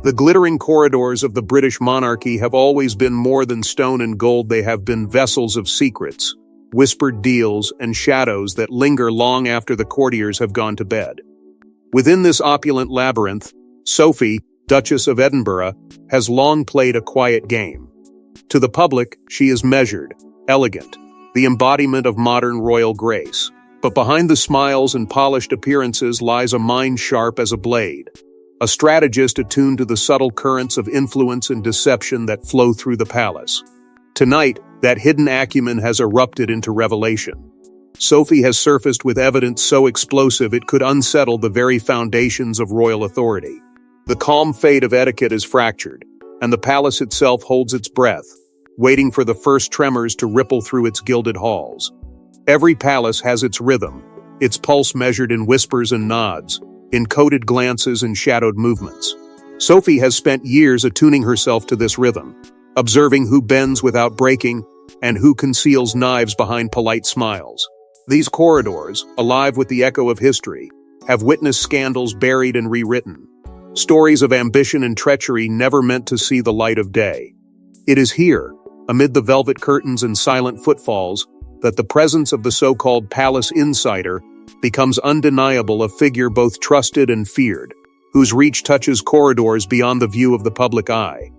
The glittering corridors of the British monarchy have always been more than stone and gold. They have been vessels of secrets, whispered deals, and shadows that linger long after the courtiers have gone to bed. Within this opulent labyrinth, Sophie, Duchess of Edinburgh, has long played a quiet game. To the public, she is measured, elegant, the embodiment of modern royal grace. But behind the smiles and polished appearances lies a mind sharp as a blade, a strategist attuned to the subtle currents of influence and deception that flow through the palace. Tonight, that hidden acumen has erupted into revelation. Sophie has surfaced with evidence so explosive it could unsettle the very foundations of royal authority. The calm fate of etiquette is fractured, and the palace itself holds its breath, waiting for the first tremors to ripple through its gilded halls. Every palace has its rhythm, its pulse measured in whispers and nods, in coded glances and shadowed movements. Sophie has spent years attuning herself to this rhythm, observing who bends without breaking and who conceals knives behind polite smiles. These corridors, alive with the echo of history, have witnessed scandals buried and rewritten, stories of ambition and treachery never meant to see the light of day. It is here, amid the velvet curtains and silent footfalls, that the presence of the so-called palace insider becomes undeniable, a figure both trusted and feared, whose reach touches corridors beyond the view of the public eye.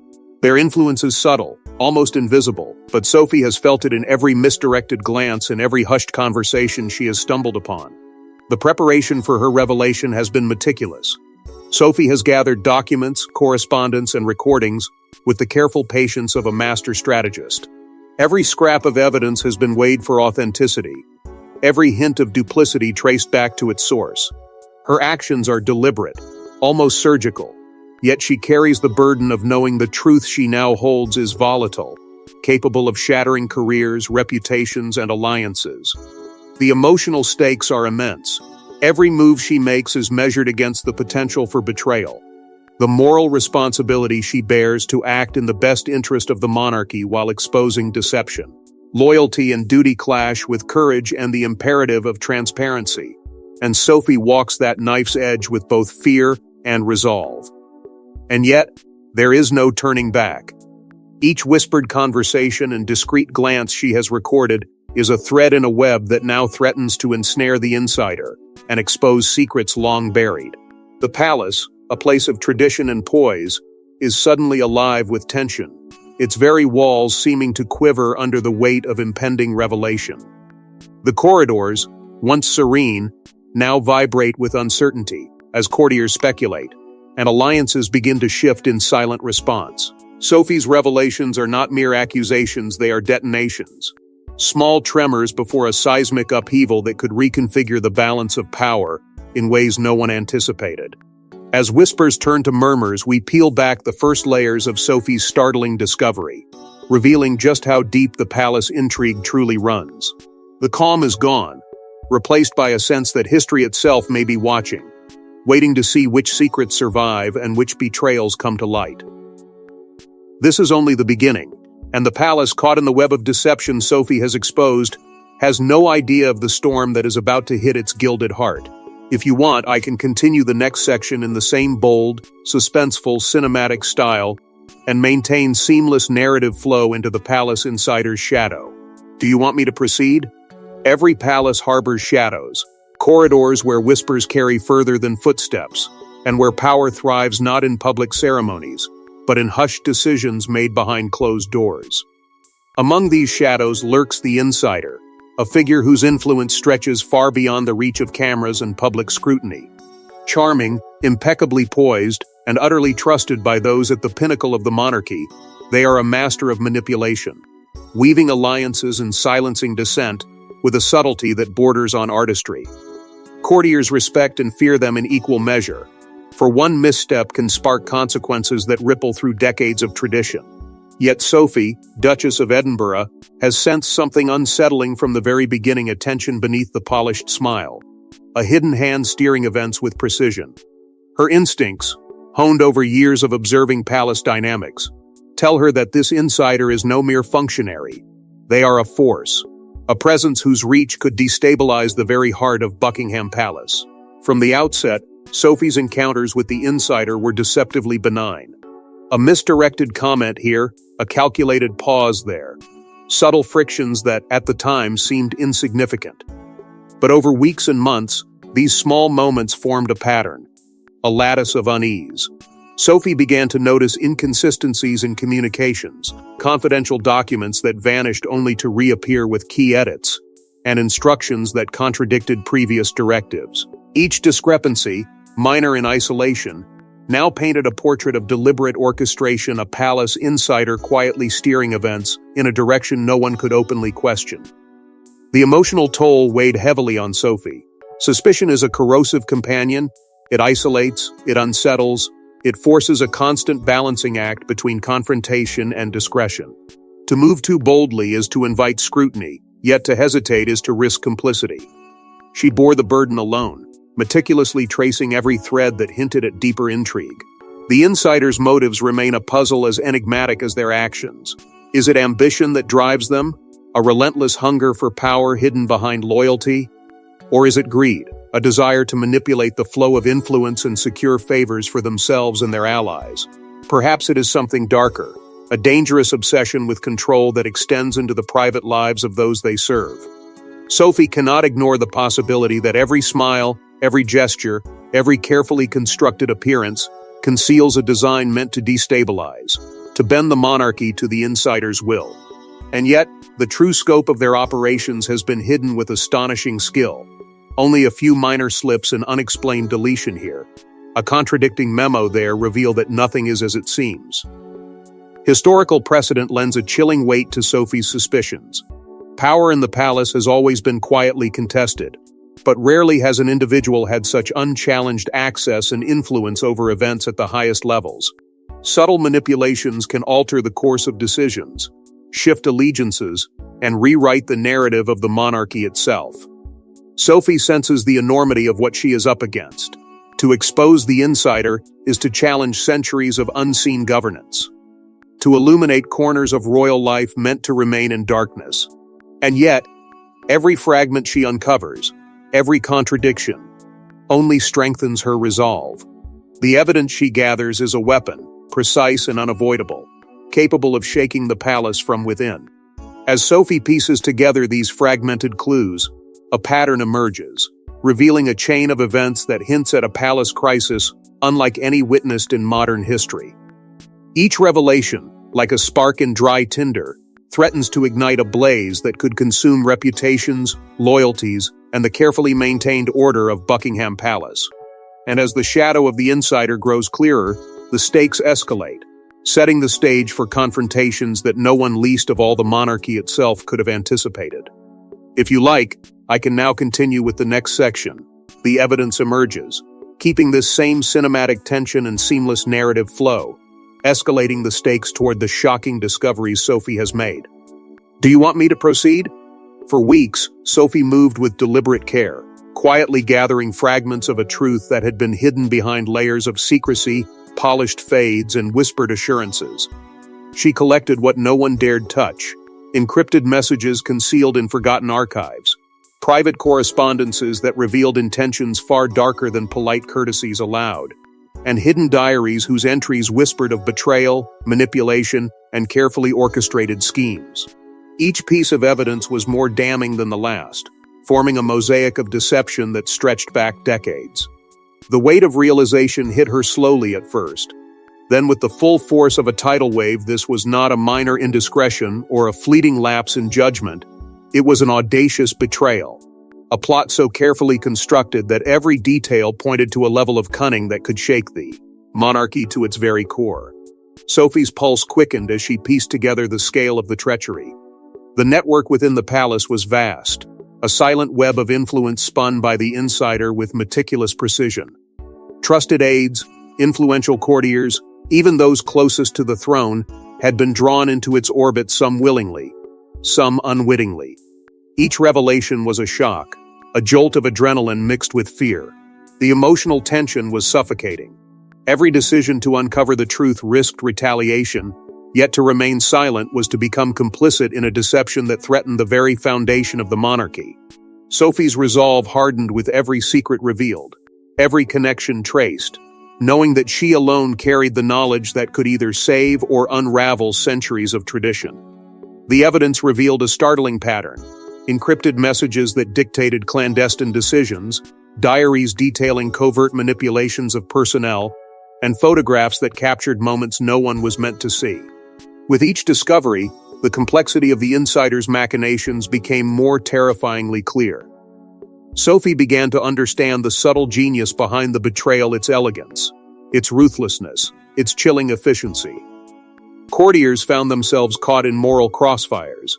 Their influence is subtle, almost invisible, but Sophie has felt it in every misdirected glance and every hushed conversation she has stumbled upon. The preparation for her revelation has been meticulous. Sophie has gathered documents, correspondence, and recordings with the careful patience of a master strategist. Every scrap of evidence has been weighed for authenticity, every hint of duplicity traced back to its source. Her actions are deliberate, almost surgical, yet she carries the burden of knowing the truth she now holds is volatile, capable of shattering careers, reputations, and alliances. The emotional stakes are immense. Every move she makes is measured against the potential for betrayal. The moral responsibility she bears to act in the best interest of the monarchy while exposing deception. Loyalty and duty clash with courage and the imperative of transparency, and Sophie walks that knife's edge with both fear and resolve. And yet, there is no turning back. Each whispered conversation and discreet glance she has recorded is a thread in a web that now threatens to ensnare the insider and expose secrets long buried. The palace, a place of tradition and poise, is suddenly alive with tension, its very walls seeming to quiver under the weight of impending revelation. The corridors, once serene, now vibrate with uncertainty as courtiers speculate, and alliances begin to shift in silent response. Sophie's revelations are not mere accusations, they are detonations. Small tremors before a seismic upheaval that could reconfigure the balance of power in ways no one anticipated. As whispers turn to murmurs, we peel back the first layers of Sophie's startling discovery, revealing just how deep the palace intrigue truly runs. The calm is gone, replaced by a sense that history itself may be watching, waiting to see which secrets survive and which betrayals come to light. This is only the beginning, and the palace, caught in the web of deception Sophie has exposed, has no idea of the storm that is about to hit its gilded heart. If you want, I can continue the next section in the same bold, suspenseful, cinematic style and maintain seamless narrative flow into the palace insider's shadow. Do you want me to proceed? Every palace harbors shadows, corridors where whispers carry further than footsteps, and where power thrives not in public ceremonies, but in hushed decisions made behind closed doors. Among these shadows lurks the insider, a figure whose influence stretches far beyond the reach of cameras and public scrutiny. Charming, impeccably poised, and utterly trusted by those at the pinnacle of the monarchy, they are a master of manipulation, weaving alliances and silencing dissent with a subtlety that borders on artistry. Courtiers respect and fear them in equal measure, for one misstep can spark consequences that ripple through decades of tradition. Yet Sophie, Duchess of Edinburgh, has sensed something unsettling from the very beginning, a tension beneath the polished smile, a hidden hand steering events with precision. Her instincts, honed over years of observing palace dynamics, tell her that this insider is no mere functionary. They are a force, a presence whose reach could destabilize the very heart of Buckingham Palace. From the outset, Sophie's encounters with the insider were deceptively benign. A misdirected comment here, a calculated pause there. Subtle frictions that, at the time, seemed insignificant. But over weeks and months, these small moments formed a pattern, a lattice of unease. Sophie began to notice inconsistencies in communications, confidential documents that vanished only to reappear with key edits, and instructions that contradicted previous directives. Each discrepancy, minor in isolation, now painted a portrait of deliberate orchestration, a palace insider quietly steering events in a direction no one could openly question. The emotional toll weighed heavily on Sophie. Suspicion is a corrosive companion. It isolates, it unsettles, it forces a constant balancing act between confrontation and discretion. To move too boldly is to invite scrutiny, yet to hesitate is to risk complicity. She bore the burden alone, meticulously tracing every thread that hinted at deeper intrigue. The insider's motives remain a puzzle as enigmatic as their actions. Is it ambition that drives them? A relentless hunger for power hidden behind loyalty? Or is it greed, a desire to manipulate the flow of influence and secure favors for themselves and their allies? Perhaps it is something darker, a dangerous obsession with control that extends into the private lives of those they serve. Sophie cannot ignore the possibility that every smile, every gesture, every carefully constructed appearance conceals a design meant to destabilize, to bend the monarchy to the insider's will. And yet, the true scope of their operations has been hidden with astonishing skill. Only a few minor slips and unexplained deletion here. A contradicting memo there reveal that nothing is as it seems. Historical precedent lends a chilling weight to Sophie's suspicions. Power in the palace has always been quietly contested, but rarely has an individual had such unchallenged access and influence over events at the highest levels. Subtle manipulations can alter the course of decisions, shift allegiances, and rewrite the narrative of the monarchy itself. Sophie senses the enormity of what she is up against. To expose the insider is to challenge centuries of unseen governance, to illuminate corners of royal life meant to remain in darkness. And yet, every fragment she uncovers, every contradiction, only strengthens her resolve. The evidence she gathers is a weapon, precise and unavoidable, capable of shaking the palace from within. As Sophie pieces together these fragmented clues, a pattern emerges, revealing a chain of events that hints at a palace crisis unlike any witnessed in modern history. Each revelation, like a spark in dry tinder, threatens to ignite a blaze that could consume reputations, loyalties, and the carefully maintained order of Buckingham Palace. And as the shadow of the insider grows clearer, the stakes escalate, setting the stage for confrontations that no one least of all the monarchy itself could have anticipated. If you like, I can now continue with the next section. The evidence emerges, keeping this same cinematic tension and seamless narrative flow, escalating the stakes toward the shocking discoveries Sophie has made. Do you want me to proceed? For weeks, Sophie moved with deliberate care, quietly gathering fragments of a truth that had been hidden behind layers of secrecy, polished fades, and whispered assurances. She collected what no one dared touch, encrypted messages concealed in forgotten archives, private correspondences that revealed intentions far darker than polite courtesies allowed, and hidden diaries whose entries whispered of betrayal, manipulation, and carefully orchestrated schemes. Each piece of evidence was more damning than the last, forming a mosaic of deception that stretched back decades. The weight of realization hit her slowly at first. Then, with the full force of a tidal wave, this was not a minor indiscretion or a fleeting lapse in judgment. It was an audacious betrayal, a plot so carefully constructed that every detail pointed to a level of cunning that could shake the monarchy to its very core. Sophie's pulse quickened as she pieced together the scale of the treachery. The network within the palace was vast, a silent web of influence spun by the insider with meticulous precision. Trusted aides, influential courtiers, even those closest to the throne, had been drawn into its orbit, some willingly, some unwittingly. Each revelation was a shock, a jolt of adrenaline mixed with fear. The emotional tension was suffocating. Every decision to uncover the truth risked retaliation, yet to remain silent was to become complicit in a deception that threatened the very foundation of the monarchy. Sophie's resolve hardened with every secret revealed. every connection traced, knowing that she alone carried the knowledge that could either save or unravel centuries of tradition. The evidence revealed a startling pattern: encrypted messages that dictated clandestine decisions, diaries detailing covert manipulations of personnel, and photographs that captured moments no one was meant to see. With each discovery, the complexity of the insider's machinations became more terrifyingly clear. Sophie began to understand the subtle genius behind the betrayal, its elegance, its ruthlessness, its chilling efficiency. Courtiers found themselves caught in moral crossfires,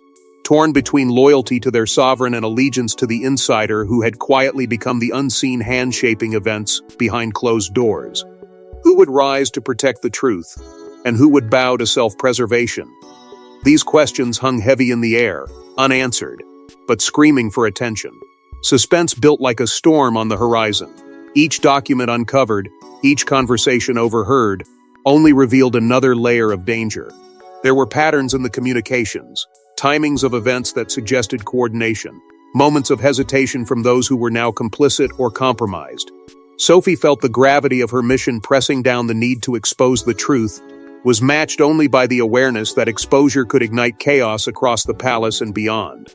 torn between loyalty to their sovereign and allegiance to the insider who had quietly become the unseen hand-shaping events behind closed doors. Who would rise to protect the truth, and who would bow to self-preservation? These questions hung heavy in the air, unanswered, but screaming for attention. Suspense built like a storm on the horizon. Each document uncovered, each conversation overheard, only revealed another layer of danger. There were patterns in the communications, timings of events that suggested coordination, moments of hesitation from those who were now complicit or compromised. Sophie felt the gravity of her mission pressing down. The need to expose the truth was matched only by the awareness that exposure could ignite chaos across the palace and beyond.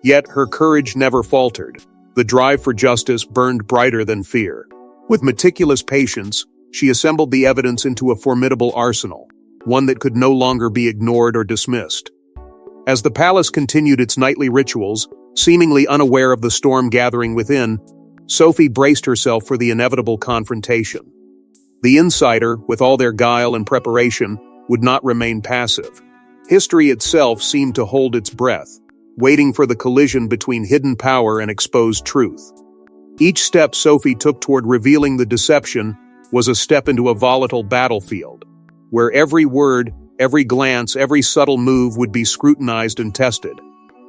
Yet her courage never faltered. The drive for justice burned brighter than fear. With meticulous patience, she assembled the evidence into a formidable arsenal, one that could no longer be ignored or dismissed. As the palace continued its nightly rituals, seemingly unaware of the storm gathering within, Sophie braced herself for the inevitable confrontation. The insider, with all their guile and preparation, would not remain passive. History itself seemed to hold its breath, waiting for the collision between hidden power and exposed truth. Each step Sophie took toward revealing the deception was a step into a volatile battlefield, where every word, every glance, every subtle move would be scrutinized and tested.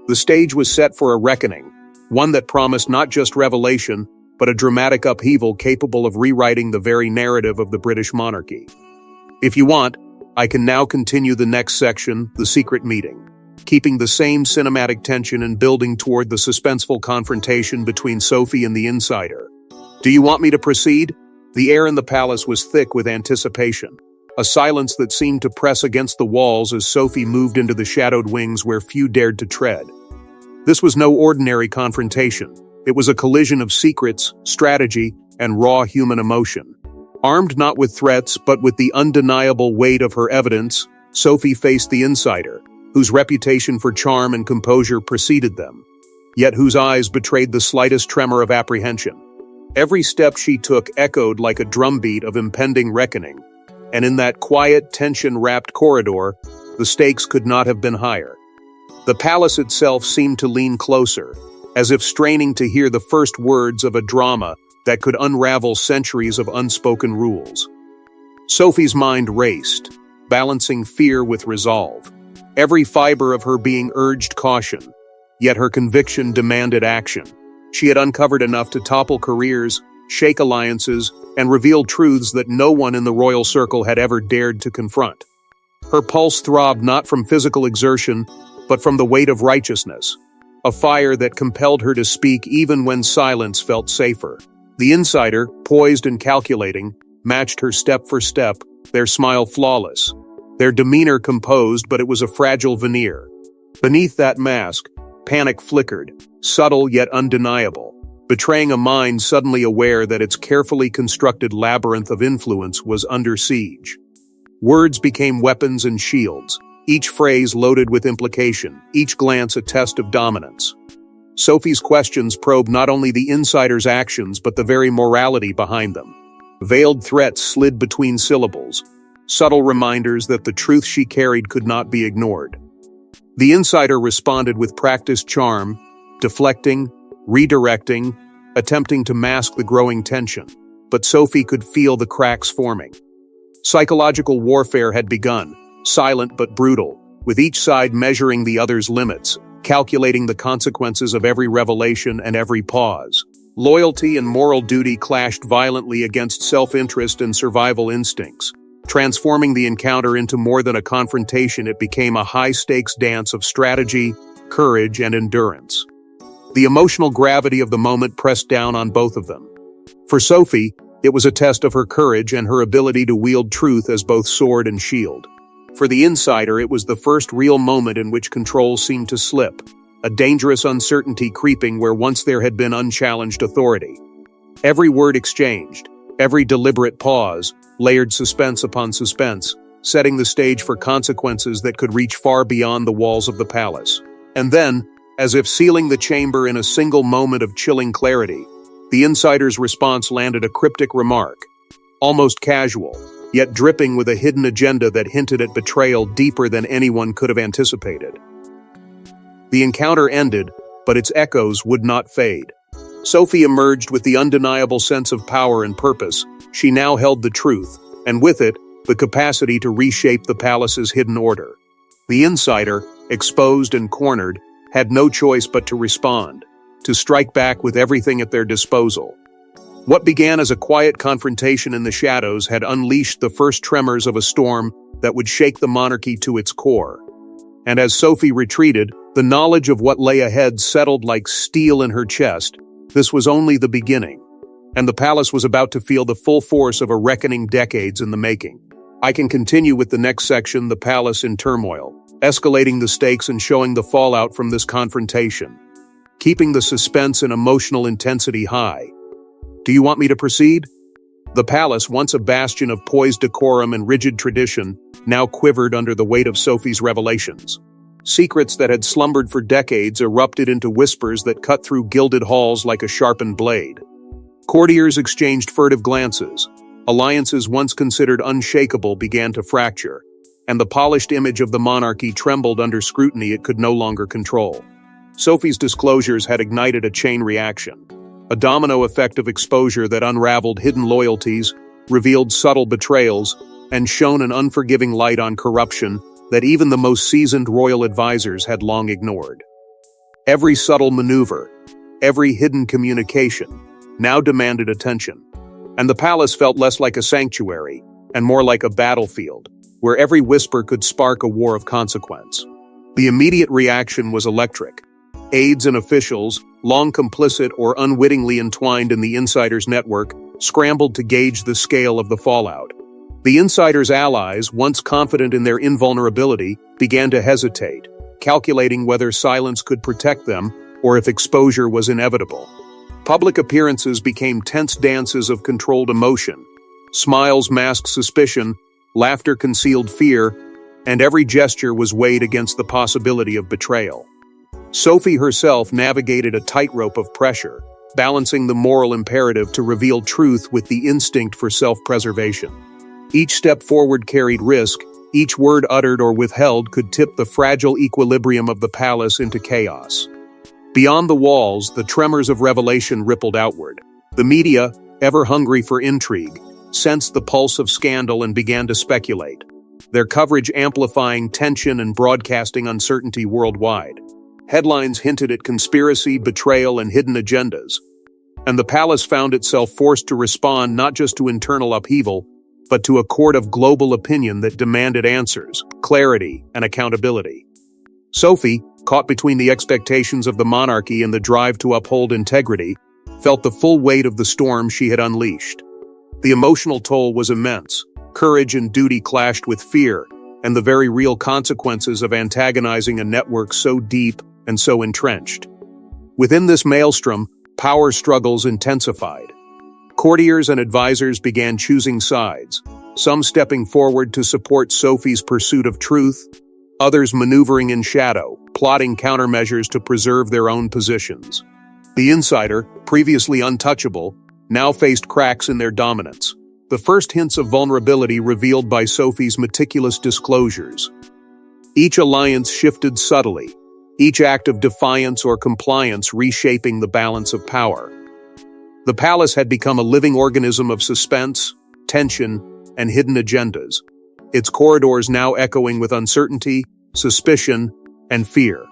The stage was set for a reckoning, one that promised not just revelation, but a dramatic upheaval capable of rewriting the very narrative of the British monarchy. If you want, I can now continue the next section, the secret meeting, keeping the same cinematic tension and building toward the suspenseful confrontation between Sophie and the insider. Do you want me to proceed? The air in the palace was thick with anticipation, a silence that seemed to press against the walls as Sophie moved into the shadowed wings where few dared to tread. This was no ordinary confrontation. It was a collision of secrets, strategy, and raw human emotion. Armed not with threats, but with the undeniable weight of her evidence, Sophie faced the insider, whose reputation for charm and composure preceded them, yet whose eyes betrayed the slightest tremor of apprehension. Every step she took echoed like a drumbeat of impending reckoning, and in that quiet, tension-wrapped corridor, the stakes could not have been higher. The palace itself seemed to lean closer, as if straining to hear the first words of a drama that could unravel centuries of unspoken rules. Sophie's mind raced, balancing fear with resolve. Every fiber of her being urged caution, yet her conviction demanded action. She had uncovered enough to topple careers, shake alliances, and reveal truths that no one in the royal circle had ever dared to confront. Her pulse throbbed not from physical exertion, but from the weight of righteousness, a fire that compelled her to speak even when silence felt safer. The insider, poised and calculating, matched her step for step, their smile flawless, their demeanor composed, but it was a fragile veneer. Beneath that mask, panic flickered, subtle yet undeniable, betraying a mind suddenly aware that its carefully constructed labyrinth of influence was under siege. Words became weapons and shields, each phrase loaded with implication, each glance a test of dominance. Sophie's questions probed not only the insider's actions but the very morality behind them. Veiled threats slid between syllables, subtle reminders that the truth she carried could not be ignored. The insider responded with practiced charm, deflecting, redirecting, attempting to mask the growing tension, but Sophie could feel the cracks forming. Psychological warfare had begun, silent but brutal, with each side measuring the other's limits, calculating the consequences of every revelation and every pause. Loyalty and moral duty clashed violently against self-interest and survival instincts. Transforming the encounter into more than a confrontation, it became a high-stakes dance of strategy, courage, and endurance. The emotional gravity of the moment pressed down on both of them. For Sophie, it was a test of her courage and her ability to wield truth as both sword and shield. For the insider, it was the first real moment in which control seemed to slip, a dangerous uncertainty creeping where once there had been unchallenged authority. Every word exchanged, every deliberate pause, layered suspense upon suspense, setting the stage for consequences that could reach far beyond the walls of the palace. And then, as if sealing the chamber in a single moment of chilling clarity, the insider's response landed a cryptic remark, almost casual, yet dripping with a hidden agenda that hinted at betrayal deeper than anyone could have anticipated. The encounter ended, but its echoes would not fade. Sophie emerged with the undeniable sense of power and purpose. She now held the truth, and with it, the capacity to reshape the palace's hidden order. The insider, exposed and cornered, had no choice but to respond, to strike back with everything at their disposal. What began as a quiet confrontation in the shadows had unleashed the first tremors of a storm that would shake the monarchy to its core. And as Sophie retreated, the knowledge of what lay ahead settled like steel in her chest. This was only the beginning, and the palace was about to feel the full force of a reckoning decades in the making. I can continue with the next section, the palace in turmoil, escalating the stakes and showing the fallout from this confrontation, keeping the suspense and emotional intensity high. Do you want me to proceed? The palace, once a bastion of poised decorum and rigid tradition, now quivered under the weight of Sophie's revelations. Secrets that had slumbered for decades erupted into whispers that cut through gilded halls like a sharpened blade. Courtiers exchanged furtive glances. Alliances once considered unshakable began to fracture, and the polished image of the monarchy trembled under scrutiny it could no longer control. Sophie's disclosures had ignited a chain reaction, a domino effect of exposure that unraveled hidden loyalties, revealed subtle betrayals, and shone an unforgiving light on corruption that even the most seasoned royal advisors had long ignored. Every subtle maneuver, every hidden communication, now demanded attention, and the palace felt less like a sanctuary and more like a battlefield, where every whisper could spark a war of consequence. The immediate reaction was electric. Aides and officials, long complicit or unwittingly entwined in the insider's network, scrambled to gauge the scale of the fallout. The insider's allies, once confident in their invulnerability, began to hesitate, calculating whether silence could protect them or if exposure was inevitable. Public appearances became tense dances of controlled emotion. Smiles masked suspicion, laughter concealed fear, and every gesture was weighed against the possibility of betrayal. Sophie herself navigated a tightrope of pressure, balancing the moral imperative to reveal truth with the instinct for self-preservation. Each step forward carried risk, each word uttered or withheld could tip the fragile equilibrium of the palace into chaos. Beyond the walls, the tremors of revelation rippled outward. The media, ever hungry for intrigue, sensed the pulse of scandal and began to speculate, their coverage amplifying tension and broadcasting uncertainty worldwide. Headlines hinted at conspiracy, betrayal, and hidden agendas, and the palace found itself forced to respond not just to internal upheaval, but to a court of global opinion that demanded answers, clarity, and accountability. Sophie, caught between the expectations of the monarchy and the drive to uphold integrity, felt the full weight of the storm she had unleashed. The emotional toll was immense. Courage and duty clashed with fear, and the very real consequences of antagonizing a network so deep and so entrenched. Within this maelstrom, power struggles intensified. Courtiers and advisors began choosing sides, some stepping forward to support Sophie's pursuit of truth, others maneuvering in shadow, plotting countermeasures to preserve their own positions. The insider, previously untouchable, now faced cracks in their dominance, the first hints of vulnerability revealed by Sophie's meticulous disclosures. Each alliance shifted subtly, each act of defiance or compliance reshaping the balance of power. The palace had become a living organism of suspense, tension, and hidden agendas, its corridors now echoing with uncertainty, suspicion, and fear.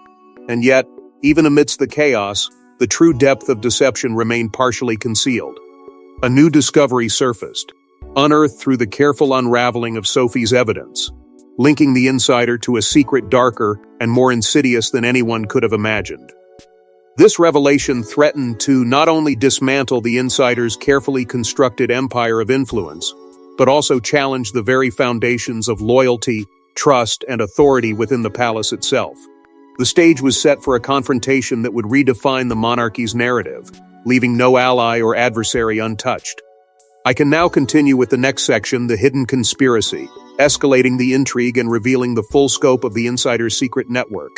And yet, even amidst the chaos, the true depth of deception remained partially concealed. A new discovery surfaced, unearthed through the careful unraveling of Sophie's evidence, linking the insider to a secret darker and more insidious than anyone could have imagined. This revelation threatened to not only dismantle the insider's carefully constructed empire of influence, but also challenge the very foundations of loyalty, trust, and authority within the palace itself. The stage was set for a confrontation that would redefine the monarchy's narrative, leaving no ally or adversary untouched. I can now continue with the next section, the hidden conspiracy, escalating the intrigue and revealing the full scope of the insider's secret network,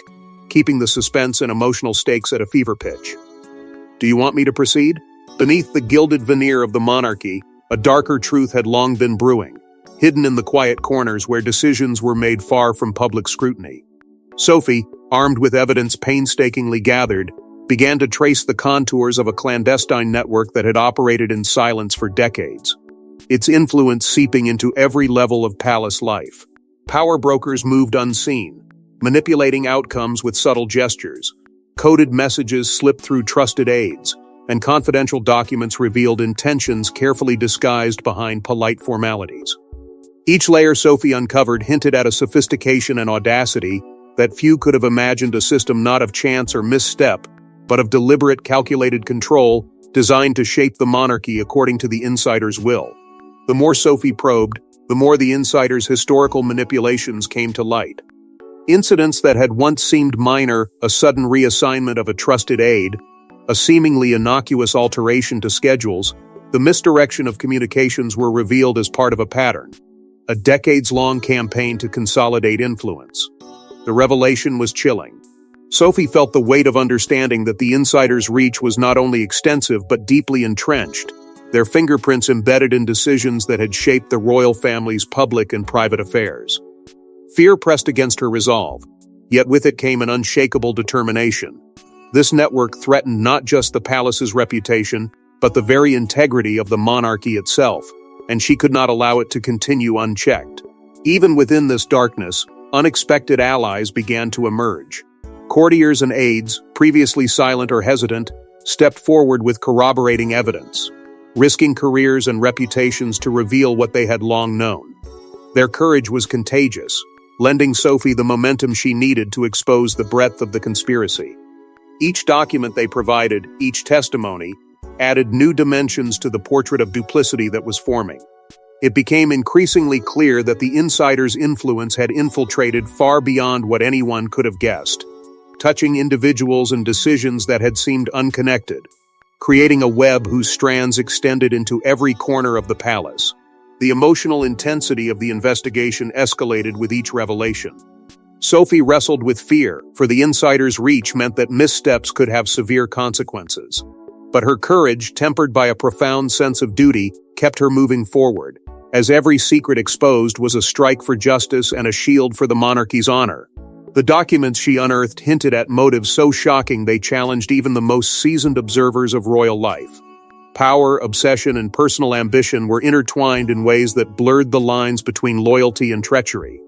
keeping the suspense and emotional stakes at a fever pitch. Do you want me to proceed? Beneath the gilded veneer of the monarchy, a darker truth had long been brewing, hidden in the quiet corners where decisions were made far from public scrutiny. Sophie, armed with evidence painstakingly gathered, began to trace the contours of a clandestine network that had operated in silence for decades, its influence seeping into every level of palace life. Power brokers moved unseen, manipulating outcomes with subtle gestures. Coded messages slipped through trusted aides, and confidential documents revealed intentions carefully disguised behind polite formalities. Each layer Sophie uncovered hinted at a sophistication and audacity that few could have imagined, a system not of chance or misstep, but of deliberate, calculated control designed to shape the monarchy according to the insider's will. The more Sophie probed, the more the insider's historical manipulations came to light. Incidents that had once seemed minor, a sudden reassignment of a trusted aide, a seemingly innocuous alteration to schedules, the misdirection of communications were revealed as part of a pattern, a decades-long campaign to consolidate influence. The revelation was chilling. Sophie felt the weight of understanding that the insider's reach was not only extensive but deeply entrenched, their fingerprints embedded in decisions that had shaped the royal family's public and private affairs. Fear pressed against her resolve, yet with it came an unshakable determination. This network threatened not just the palace's reputation, but the very integrity of the monarchy itself, and she could not allow it to continue unchecked. Even within this darkness, unexpected allies began to emerge. Courtiers and aides, previously silent or hesitant, stepped forward with corroborating evidence, risking careers and reputations to reveal what they had long known. Their courage was contagious, lending Sophie the momentum she needed to expose the breadth of the conspiracy. Each document they provided, each testimony, added new dimensions to the portrait of duplicity that was forming. It became increasingly clear that the insider's influence had infiltrated far beyond what anyone could have guessed, touching individuals and decisions that had seemed unconnected, creating a web whose strands extended into every corner of the palace. The emotional intensity of the investigation escalated with each revelation. Sophie wrestled with fear, for the insider's reach meant that missteps could have severe consequences. But her courage, tempered by a profound sense of duty, kept her moving forward, as every secret exposed was a strike for justice and a shield for the monarchy's honor. The documents she unearthed hinted at motives so shocking they challenged even the most seasoned observers of royal life. Power, obsession, and personal ambition were intertwined in ways that blurred the lines between loyalty and treachery.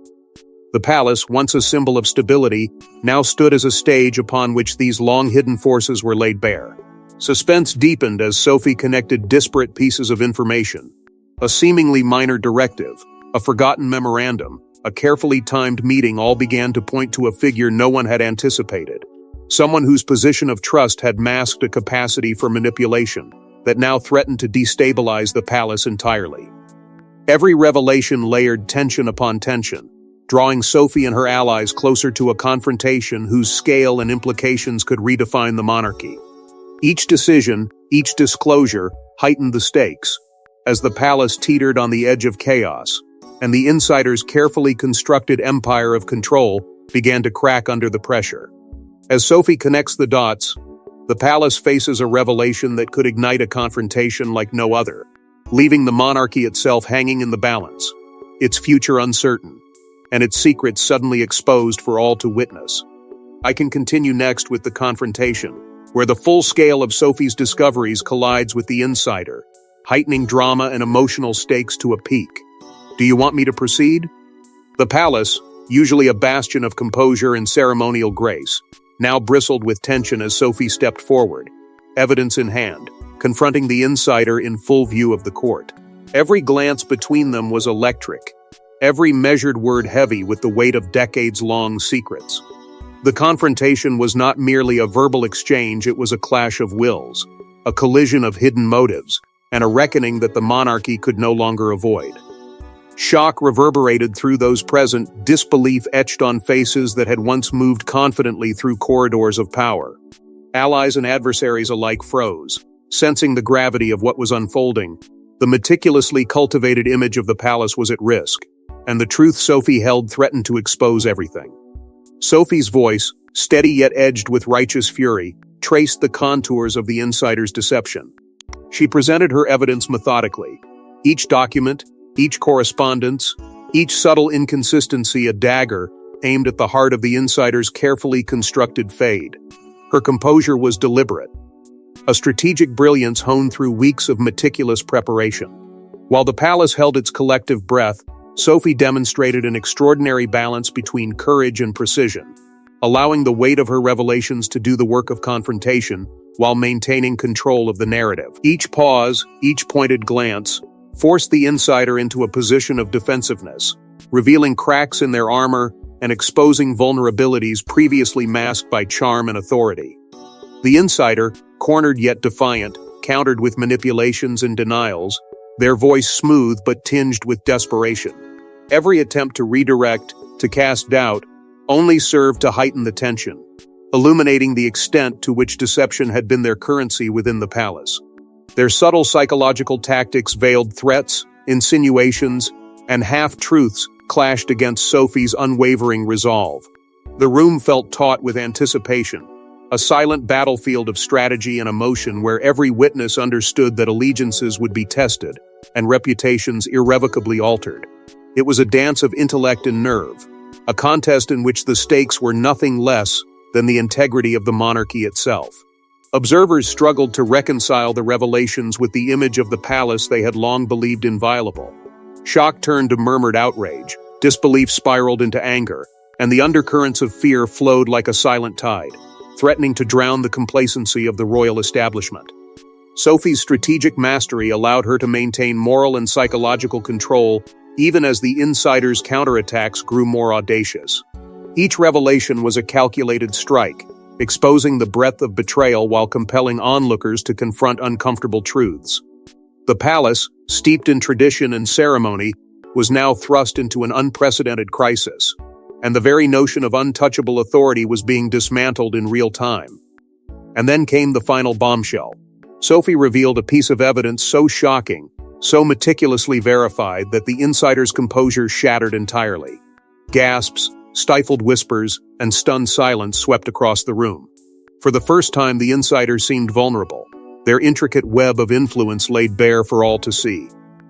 The palace, once a symbol of stability, now stood as a stage upon which these long-hidden forces were laid bare. Suspense deepened as Sophie connected disparate pieces of information. A seemingly minor directive, a forgotten memorandum, a carefully timed meeting all began to point to a figure no one had anticipated. Someone whose position of trust had masked a capacity for manipulation that now threatened to destabilize the palace entirely. Every revelation layered tension upon tension, drawing Sophie and her allies closer to a confrontation whose scale and implications could redefine the monarchy. Each decision, each disclosure, heightened the stakes, as the palace teetered on the edge of chaos, and the insider's carefully constructed empire of control began to crack under the pressure. As Sophie connects the dots, the palace faces a revelation that could ignite a confrontation like no other, leaving the monarchy itself hanging in the balance, its future uncertain, and its secrets suddenly exposed for all to witness. I can continue next with the confrontation, where the full scale of Sophie's discoveries collides with the insider, heightening drama and emotional stakes to a peak. Do you want me to proceed? The palace, usually a bastion of composure and ceremonial grace, now bristled with tension as Sophie stepped forward, evidence in hand, confronting the insider in full view of the court. Every glance between them was electric, every measured word heavy with the weight of decades-long secrets. The confrontation was not merely a verbal exchange, it was a clash of wills, a collision of hidden motives, and a reckoning that the monarchy could no longer avoid. Shock reverberated through those present, disbelief etched on faces that had once moved confidently through corridors of power. Allies and adversaries alike froze, sensing the gravity of what was unfolding. The meticulously cultivated image of the palace was at risk, and the truth Sophie held threatened to expose everything. Sophie's voice, steady yet edged with righteous fury, traced the contours of the insider's deception. She presented her evidence methodically, each document, each correspondence, each subtle inconsistency a dagger aimed at the heart of the insider's carefully constructed fade. Her composure was deliberate, a strategic brilliance honed through weeks of meticulous preparation. While the palace held its collective breath, Sophie demonstrated an extraordinary balance between courage and precision, allowing the weight of her revelations to do the work of confrontation while maintaining control of the narrative. Each pause, each pointed glance, forced the insider into a position of defensiveness, revealing cracks in their armor and exposing vulnerabilities previously masked by charm and authority. The insider, cornered yet defiant, countered with manipulations and denials, their voice smooth but tinged with desperation. Every attempt to redirect, to cast doubt, only served to heighten the tension, illuminating the extent to which deception had been their currency within the palace. Their subtle psychological tactics veiled threats, insinuations, and half-truths clashed against Sophie's unwavering resolve. The room felt taut with anticipation, a silent battlefield of strategy and emotion where every witness understood that allegiances would be tested and reputations irrevocably altered. It was a dance of intellect and nerve, a contest in which the stakes were nothing less than the integrity of the monarchy itself. Observers struggled to reconcile the revelations with the image of the palace they had long believed inviolable. Shock turned to murmured outrage, disbelief spiraled into anger, and the undercurrents of fear flowed like a silent tide, threatening to drown the complacency of the royal establishment. Sophie's strategic mastery allowed her to maintain moral and psychological control even as the insider's counterattacks grew more audacious. Each revelation was a calculated strike, exposing the breadth of betrayal while compelling onlookers to confront uncomfortable truths. The palace, steeped in tradition and ceremony, was now thrust into an unprecedented crisis, and the very notion of untouchable authority was being dismantled in real time. And then came the final bombshell. Sophie revealed a piece of evidence so shocking, so meticulously verified that the insider's composure shattered entirely. Gasps, stifled whispers, and stunned silence swept across the room. For the first time, the insider seemed vulnerable, their intricate web of influence laid bare for all to see.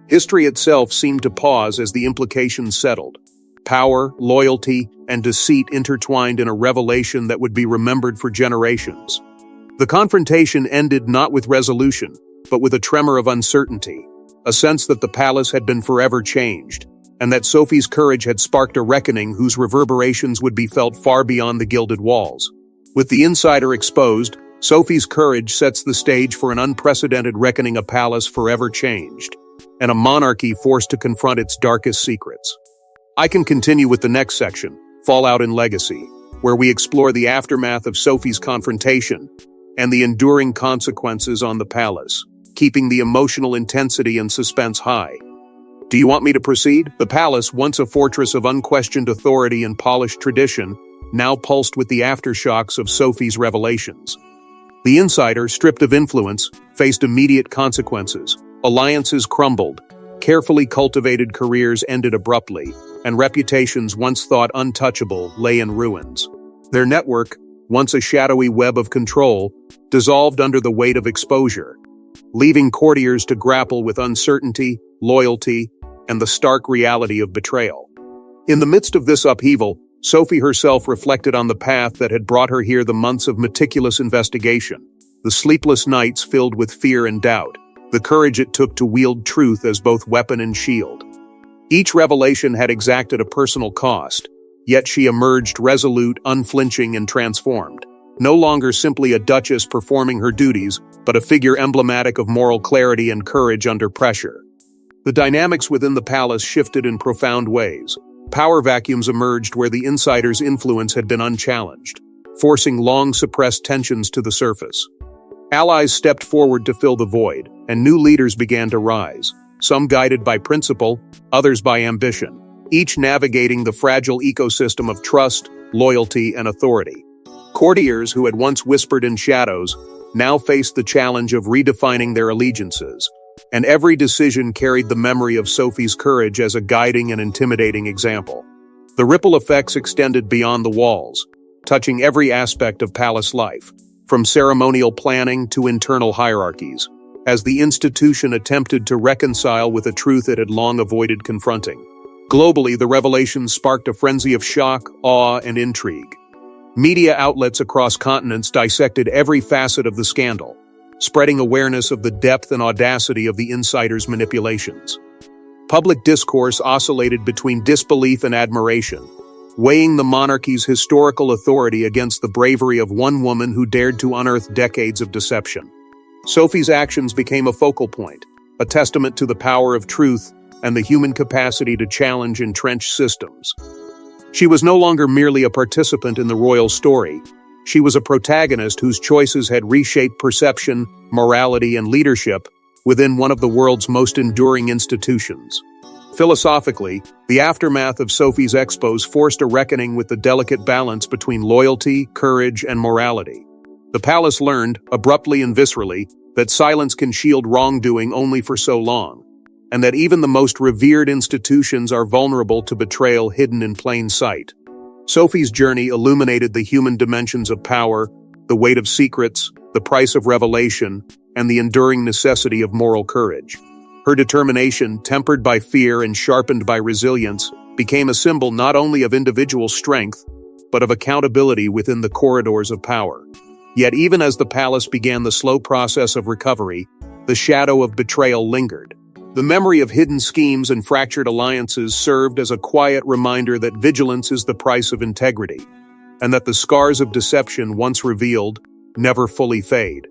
History itself seemed to pause as the implications settled. Power, loyalty, and deceit intertwined in a revelation that would be remembered for generations. The confrontation ended not with resolution, but with a tremor of uncertainty, a sense that the palace had been forever changed, and that Sophie's courage had sparked a reckoning whose reverberations would be felt far beyond the gilded walls. With the insider exposed, Sophie's courage sets the stage for an unprecedented reckoning, a palace forever changed, and a monarchy forced to confront its darkest secrets. I can continue with the next section, Fallout and Legacy, where we explore the aftermath of Sophie's confrontation and the enduring consequences on the palace, keeping the emotional intensity and suspense high. Do you want me to proceed? The palace, once a fortress of unquestioned authority and polished tradition, now pulsed with the aftershocks of Sophie's revelations. The insider, stripped of influence, faced immediate consequences. Alliances crumbled, carefully cultivated careers ended abruptly, and reputations once thought untouchable lay in ruins. Their network, once a shadowy web of control, dissolved under the weight of exposure, leaving courtiers to grapple with uncertainty, loyalty, and the stark reality of betrayal. In the midst of this upheaval, Sophie herself reflected on the path that had brought her here, the months of meticulous investigation, the sleepless nights filled with fear and doubt, the courage it took to wield truth as both weapon and shield. Each revelation had exacted a personal cost, yet she emerged resolute, unflinching, and transformed. No longer simply a duchess performing her duties, but a figure emblematic of moral clarity and courage under pressure. The dynamics within the palace shifted in profound ways. Power vacuums emerged where the insider's influence had been unchallenged, forcing long-suppressed tensions to the surface. Allies stepped forward to fill the void, and new leaders began to rise, some guided by principle, others by ambition, each navigating the fragile ecosystem of trust, loyalty, and authority. Courtiers who had once whispered in shadows now faced the challenge of redefining their allegiances, and every decision carried the memory of Sophie's courage as a guiding and intimidating example. The ripple effects extended beyond the walls, touching every aspect of palace life, from ceremonial planning to internal hierarchies, as the institution attempted to reconcile with a truth it had long avoided confronting. Globally, the revelations sparked a frenzy of shock, awe, and intrigue. Media outlets across continents dissected every facet of the scandal, spreading awareness of the depth and audacity of the insider's manipulations. Public discourse oscillated between disbelief and admiration, weighing the monarchy's historical authority against the bravery of one woman who dared to unearth decades of deception. Sophie's actions became a focal point, a testament to the power of truth and the human capacity to challenge entrenched systems. She was no longer merely a participant in the royal story. She was a protagonist whose choices had reshaped perception, morality, and leadership within one of the world's most enduring institutions. Philosophically, the aftermath of Sophie's expos forced a reckoning with the delicate balance between loyalty, courage, and morality. The palace learned, abruptly and viscerally, that silence can shield wrongdoing only for so long, and that even the most revered institutions are vulnerable to betrayal hidden in plain sight. Sophie's journey illuminated the human dimensions of power, the weight of secrets, the price of revelation, and the enduring necessity of moral courage. Her determination, tempered by fear and sharpened by resilience, became a symbol not only of individual strength, but of accountability within the corridors of power. Yet even as the palace began the slow process of recovery, the shadow of betrayal lingered. The memory of hidden schemes and fractured alliances served as a quiet reminder that vigilance is the price of integrity, and that the scars of deception once revealed never fully fade.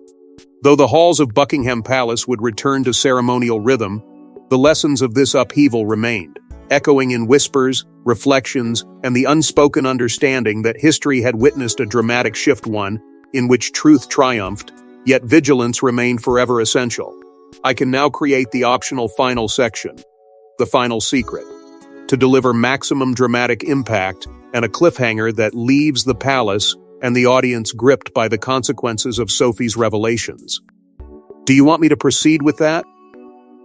Though the halls of Buckingham Palace would return to ceremonial rhythm, the lessons of this upheaval remained, echoing in whispers, reflections, and the unspoken understanding that history had witnessed a dramatic shift, one in which truth triumphed, yet vigilance remained forever essential. I can now create the optional final section, the final secret, to deliver maximum dramatic impact and a cliffhanger that leaves the palace and the audience gripped by the consequences of Sophie's revelations. Do you want me to proceed with that?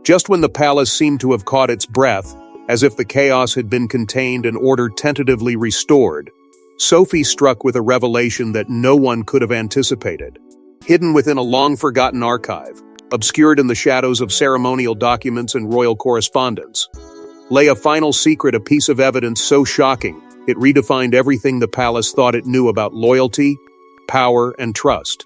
Just when the palace seemed to have caught its breath, as if the chaos had been contained and order tentatively restored, Sophie struck with a revelation that no one could have anticipated. Hidden within a long-forgotten archive, obscured in the shadows of ceremonial documents and royal correspondence, lay a final secret, a piece of evidence so shocking it redefined everything the palace thought it knew about loyalty, power, and trust.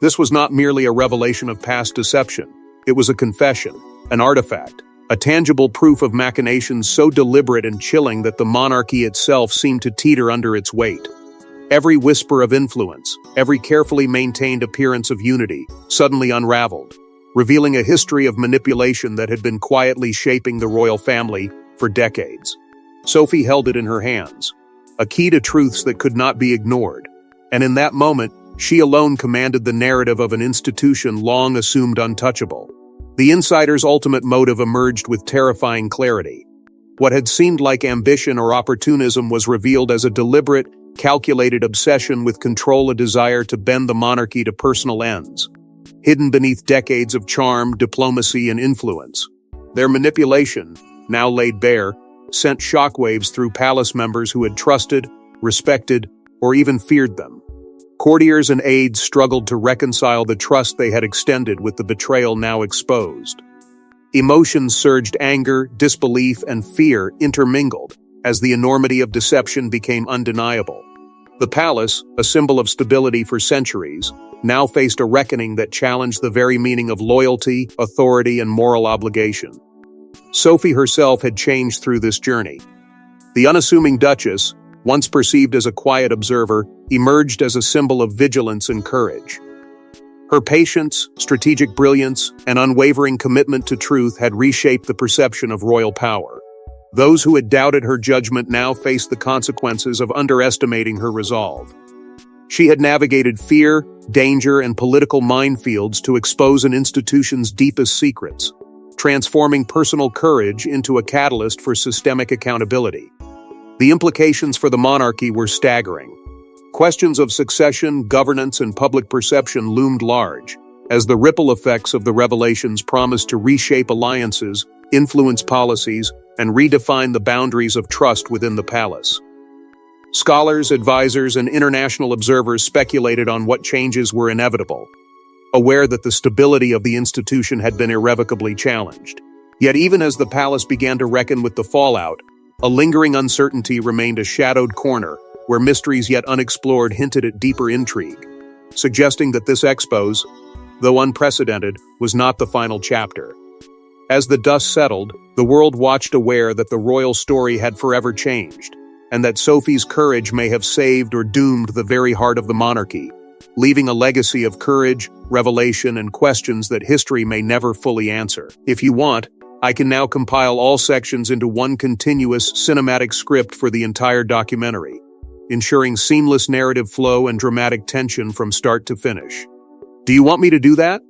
This was not merely a revelation of past deception. It was a confession, an artifact, a tangible proof of machinations so deliberate and chilling that the monarchy itself seemed to teeter under its weight. Every whisper of influence, every carefully maintained appearance of unity, suddenly unraveled, revealing a history of manipulation that had been quietly shaping the royal family for decades. Sophie held it in her hands, a key to truths that could not be ignored, and in that moment, she alone commanded the narrative of an institution long assumed untouchable. The insider's ultimate motive emerged with terrifying clarity. What had seemed like ambition or opportunism was revealed as a deliberate, calculated obsession with control, a desire to bend the monarchy to personal ends. Hidden beneath decades of charm, diplomacy, and influence, their manipulation, now laid bare, sent shockwaves through palace members who had trusted, respected, or even feared them. Courtiers and aides struggled to reconcile the trust they had extended with the betrayal now exposed. Emotions surged: anger, disbelief, and fear intermingled as the enormity of deception became undeniable. The palace, a symbol of stability for centuries, now faced a reckoning that challenged the very meaning of loyalty, authority, and moral obligation. Sophie herself had changed through this journey. The unassuming Duchess, once perceived as a quiet observer, emerged as a symbol of vigilance and courage. Her patience, strategic brilliance, and unwavering commitment to truth had reshaped the perception of royal power. Those who had doubted her judgment now faced the consequences of underestimating her resolve. She had navigated fear, danger, and political minefields to expose an institution's deepest secrets, transforming personal courage into a catalyst for systemic accountability. The implications for the monarchy were staggering. Questions of succession, governance, and public perception loomed large, as the ripple effects of the revelations promised to reshape alliances, influence policies, and redefine the boundaries of trust within the palace. Scholars, advisors, and international observers speculated on what changes were inevitable, aware that the stability of the institution had been irrevocably challenged. Yet even as the palace began to reckon with the fallout, a lingering uncertainty remained a shadowed corner where mysteries yet unexplored hinted at deeper intrigue, suggesting that this expose, though unprecedented, was not the final chapter. As the dust settled, the world watched, aware that the royal story had forever changed, and that Sophie's courage may have saved or doomed the very heart of the monarchy, leaving a legacy of courage, revelation, and questions that history may never fully answer. If you want, I can now compile all sections into one continuous cinematic script for the entire documentary, ensuring seamless narrative flow and dramatic tension from start to finish. Do you want me to do that?